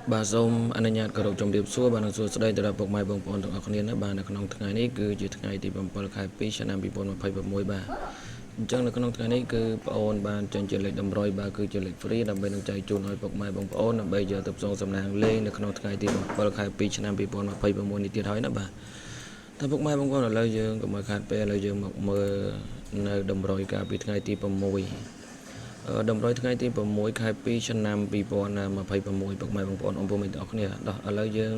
bà zoom anh nhạt cờ trong điệp xua bà năng xua đây từ bọc mai bông bồn thuộc con nó bà là con ngày này cứ chỉ ngày thì bông bồn khai pi cho nam bị bồn mà phải bọc môi bà chẳng là con ngày này cứ bồn bà trên chuyện lịch đầm rồi bà cứ chuyện lịch free đầm bên chạy chuồn hỏi bọc mai bông bồn bây giờ tập song sầm nàng lên là con ngày thì bông bồn khai pi cho nam bị bồn mà phải bọc môi đi tiệt hỏi nó bà ta bọc mai bông bồn là lời dương còn mai khai pe lời dương một mơ nơi đầm rồi cả bị ngày thì bọc môi đầm rồiថ្ងៃទី6ខែ2ឆ្នាំ2026ពុកម៉ែបងប្អូនអ៊ំពុំទាំងអស់គ្នាដោះឥឡូវយើង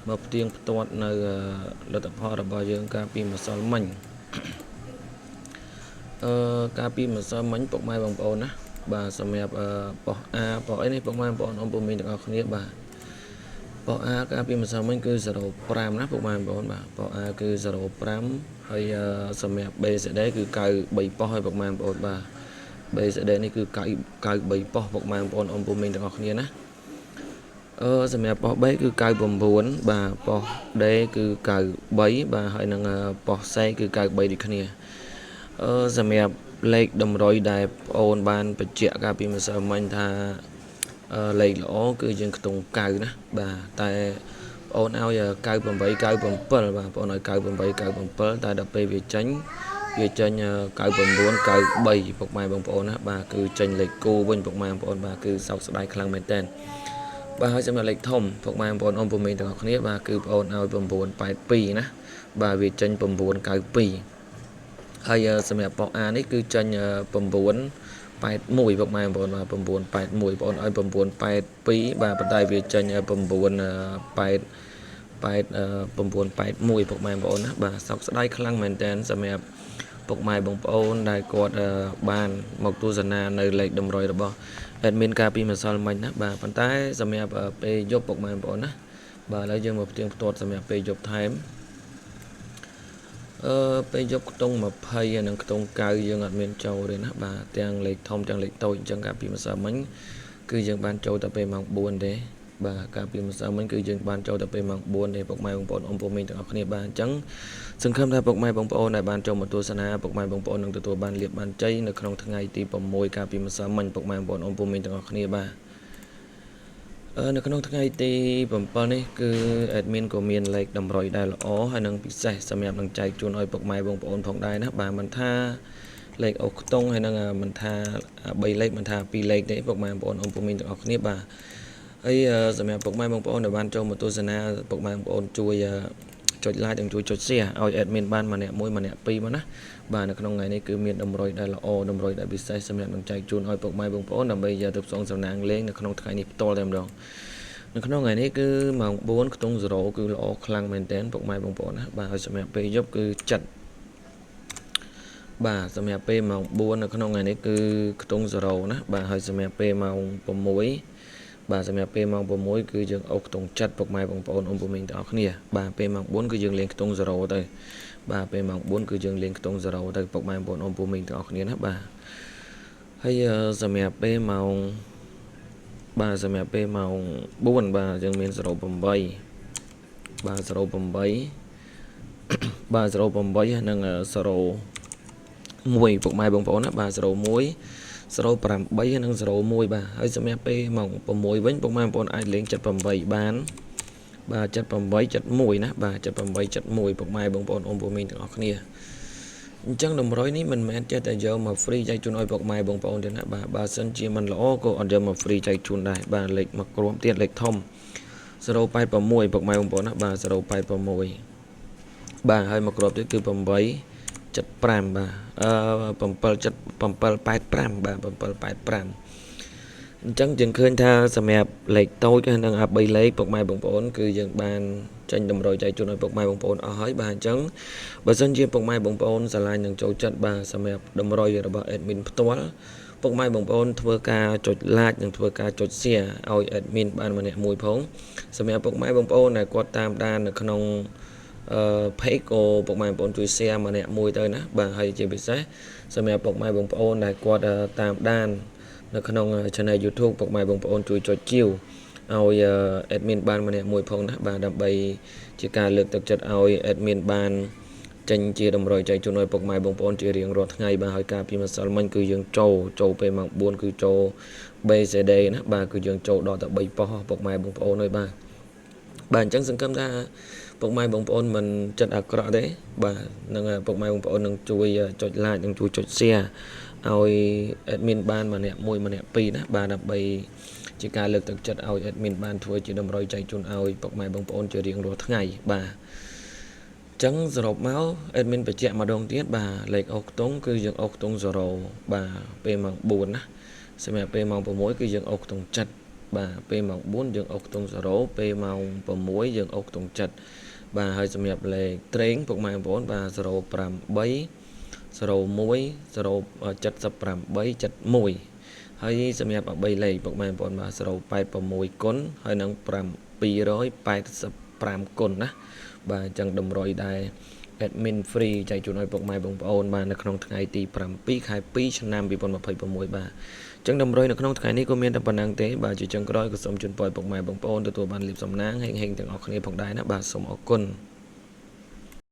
មកផ្ទៀងផ្ទាត់នៅលទ្ធផលរបស់យើងកាលពីម្សិលមិញកាលពីម្សិលមិញពុកម៉ែបងប្អូនណាបាទសម្រាប់ប៉ុស A ប៉ុសអីនេះពុកម៉ែបងប្អូនអ៊ំពុំទាំងអស់គ្នាបាទប៉ុស A កាលពីម្សិលមិញគឺ05ណាពុកម៉ែបងប្អូនបាទប៉ុស A គឺ05ហើយសម្រាប់ B សេដគឺ93ប៉ុសហើយពុកម៉ែបងប្អូនបាទBCD នេះគឺ93ប៉ុសពុកម៉ែបងប្អូនអ៊ំពុំមីងទាំងអស់គ្នាណាសម្រាប់ប៉ុស B គឺ99បាទប៉ុស D គឺ93បាទហើយនឹងប៉ុស C គឺ93ដូចគ្នាសម្រាប់លេខតម្រុយដែលបងអូនបានបញ្ជាក់កាលពីម្សិលមិញថាលេខល្អគឺយើងខ្ទង់9ណាបាទតែបងអូនឲ្យ98 97បាទបងអូនឲ្យ98 97តែដល់ពេលវាចេញ99 93ពុកម៉ែបងប្អូនណាបាទគឺចេញលេខគូវិញពុកម៉ែបងប្អូនបាទគឺសោកស្ដាយខ្លាំងមែនតើបាទហើយសម្រាប់លេខធំពុកម៉ែបងប្អូនអ៊ំពុំមីងទាំងអស់គ្នាបាទគឺបងប្អូនឲ្យ982ណាបាទវាចេញ992ហើយសម្រាប់ប៉ុស A នេះគឺចេញ981ពុកម៉ែបងប្អូនបាទ981បងប្អូនឲ្យ982បាទប៉ុន្តែវាចេញ981ពុកម៉ែបងប្អូនណាបាទសោកស្ដាយខ្លាំងមែនតើសម្រាប់ពុកម៉ែបងប្អូនដែលគាត់បានមកទស្សនានៅលេខតម្រុយរបស់ admin កាលពីម្សិលមិញណាបាទប៉ុន្តែសម្រាប់ពេលយប់ពុកម៉ែបងប្អូនណាបាទឥឡូវយើងមកផ្ទៀងផ្ទាត់សម្រាប់ពេលយប់ថែមពេលយប់ខ្ទង់20ហើយនិងខ្ទង់9យើងអត់មានចូលទេណាបាទទាំងលេខធំទាំងលេខតូចអញ្ចឹងកាលពីម្សិលមិញគឺយើងបានចូលតែពេលម៉ោង4ទេបាទកាលពីម្សិលមិញគឺយើងបានចូលតែពេលម៉ោង4ទេពុកម៉ែបងប្អូនអ៊ំពុំមីងទាំងអស់គ្នាបាទអញ្ចឹងសង្ឃឹមថាពុកម៉ែបងប្អូនដែលបានចូលមកទស្សនាពុកម៉ែបងប្អូននឹងទទួលបានលាភបានជ័យនៅក្នុងថ្ងៃទី6កាលពីម្សិលមិញពុកម៉ែបងប្អូនអ៊ំពុំមីងទាំងអស់គ្នាបាទនៅក្នុងថ្ងៃទី7នេះគឺ admin ក៏មានលេខតម្រុយដែលល្អហើយនឹងពិសេសសម្រាប់នឹងចែកជូនឲ្យពុកម៉ែបងប្អូនផងដែរណាបាទមិនថាលេខអូខ្ទង់ហើយនឹងមិនថា3លេខមិនថា2លេខទេពុកម៉ែបងប្អូនអ៊ំពុំមីងទាំងអស់គ្នាបាទហើយសម្រាប់ពុកម៉ែបងប្អូនដែលបានចូលមកទស្សនាពុកម៉ែបងប្អូនជួយចុច like និងជួយចុច share ឲ្យ admin បានម្នាក់1ម្នាក់2មកណាបាទនៅក្នុងថ្ងៃនេះគឺមានតម្រុយដែលល្អតម្រុយដែលពិសេសសម្រាប់នឹងចែកជូនឲ្យពុកម៉ែបងប្អូនដើម្បីយកទៅផ្សងសំណាងលេងនៅក្នុងថ្ងៃនេះផ្ទាល់តែម្ដងនៅក្នុងថ្ងៃនេះគឺម៉ោង4ខ្ទង់0គឺល្អខ្លាំងមែនទែនពុកម៉ែបងប្អូនណាបាទហើយសម្រាប់ពេលយប់គឺចិត្តបាទសម្រាប់ពេលម៉ោង4នៅក្នុងថ្ងៃនេះគឺខ្ទង់0ណាបាទហើយសម្រាប់ពេលម៉ោង6បាទសម្រាប់ពេលម៉ោង6គឺយើងអូសខ្ទង់ចិត្តពុកម៉ែបងប្អូនអ៊ំពុំមីងទាំងអស់គ្នាបាទពេលម៉ោង4គឺយើងលេងខ្ទង់0ទៅបាទពេលម៉ោង4គឺយើងលេងខ្ទង់0ទៅពុកម៉ែបងប្អូនអ៊ំពុំមីងទាំងអស់គ្នាណាបាទហើយសម្រាប់ពេលម៉ោងសម្រាប់ពេលម៉ោង4បាទយើងមាន08បាទ08បាទ08និង01ពុកម៉ែបងប្អូនណាបាទ01 08ហើយនិង01បាទហើយសម្រាប់ពេលម៉ោង6វិញពុកម៉ែបងប្អូនអាចលេង78បានបាទ78 71ណាបាទ78 71ពុកម៉ែបងប្អូនអ៊ំពុំមីងទាំងអស់គ្នាអញ្ចឹងតម្រុយនេះមិនមែនចេះតែយកមក free ចែកជូនឲ្យពុកម៉ែបងប្អូនទេណាបាទបើសិនជាមិនល្អក៏អត់យកមក free ចែកជូនដែរបាទលេខមកក្រុមទៀតលេខធំ086ពុកម៉ែបងប្អូនណាបាទ086បាទហើយមកក្រុមទៀតគឺ875បាទ785បាទ785អញ្ចឹងយើងឃើញថាសម្រាប់លេខតូចហើយនឹង3លេខពុកម៉ែបងប្អូនគឺយើងបានចេញតម្រុយចែកជូនឲ្យពុកម៉ែបងប្អូនអស់ហើយបាទអញ្ចឹងបើសិនជាពុកម៉ែបងប្អូនឆ្លាញ់នឹងចូលចិត្តបាទសម្រាប់តម្រុយរបស់ admin ផ្ទាល់ពុកម៉ែបងប្អូនធ្វើការចុច like និងធ្វើការចុច share ឲ្យ admin បានម្នាក់មួយផងសម្រាប់ពុកម៉ែបងប្អូនដែលគាត់តាមដាននៅក្នុងpage ក៏ពុកម៉ែបងប្អូនជួយ share ម្នាក់មួយទៅណាបាទហើយជាពិសេសសម្រាប់ពុកម៉ែបងប្អូនដែលគាត់តាមដាននៅក្នុង channel YouTube ពុកម៉ែបងប្អូនជួយចុចជាវឲ្យ admin បានម្នាក់មួយផងណាបាទដើម្បីជាការលើកទឹកចិត្តឲ្យ admin បាន ចេញជាតម្រុយចែកជូនឲ្យពុកម៉ែបងប្អូនជារៀងរាល់ថ្ងៃបាទហើយការពីម្សិលមិញគឺយើងចូលពេលម៉ោង4គឺចូល BCD ណាបាទគឺយើងចូលដល់តែ3ប៉ុស្តិ៍ពុកម៉ែបងប្អូនហើយបាទអញ្ចឹងសង្ឃឹមថាពុកម៉ែបងប្អូនមិនចិត្តអាក្រក់ទេបាទនឹងពុកម៉ែបងប្អូននឹងជួយចុច like និងជួយចុច share ឲ្យ admin បានម្នាក់1ម្នាក់2ណាបាទដើម្បីជាការលើកទឹកចិត្តឲ្យ admin បានធ្វើជាតម្រុយចែកជូនឲ្យពុកម៉ែបងប្អូនជារៀងរាល់ថ្ងៃបាទចឹងសរុបមក admin បញ្ជាក់ម្ដងទៀតបាទលេខអុកខ្ទង់គឺយើងអុកខ្ទង់0បាទពេលម៉ោង4ណាសម្រាប់ពេលម៉ោង6គឺយើងអុកខ្ទង់7បាទពេលម៉ោង4យើងអុកខ្ទង់0ពេលម៉ោង6យើងអុកខ្ទង់7បាទហើយសម្រាប់លេខត្រេងពុកម៉ែបងប្អូនបាទ058 ហើយសម្រាប់3លេខពុកម៉ែបងប្អូនបាទ086គុណហើយនឹង785គុណណាបាទអញ្ចឹងតម្រុយដែរ admin free ចែកជូនឲ្យពុកម៉ែបងប្អូនបាទនៅក្នុងថ្ងៃទី7ខែ2ឆ្នាំ2026បាទអញ្ចឹងតម្រុយនៅក្នុងថ្ងៃនេះក៏មានតែប៉ុណ្ណឹងទេបាទជាចុងក្រោយក៏សូមជូនពរពុកម៉ែបងប្អូនទទួលបានលាភសំណាងហេងៗទាំងអស់គ្នាផងដែរណាបាទសូមអរគុណ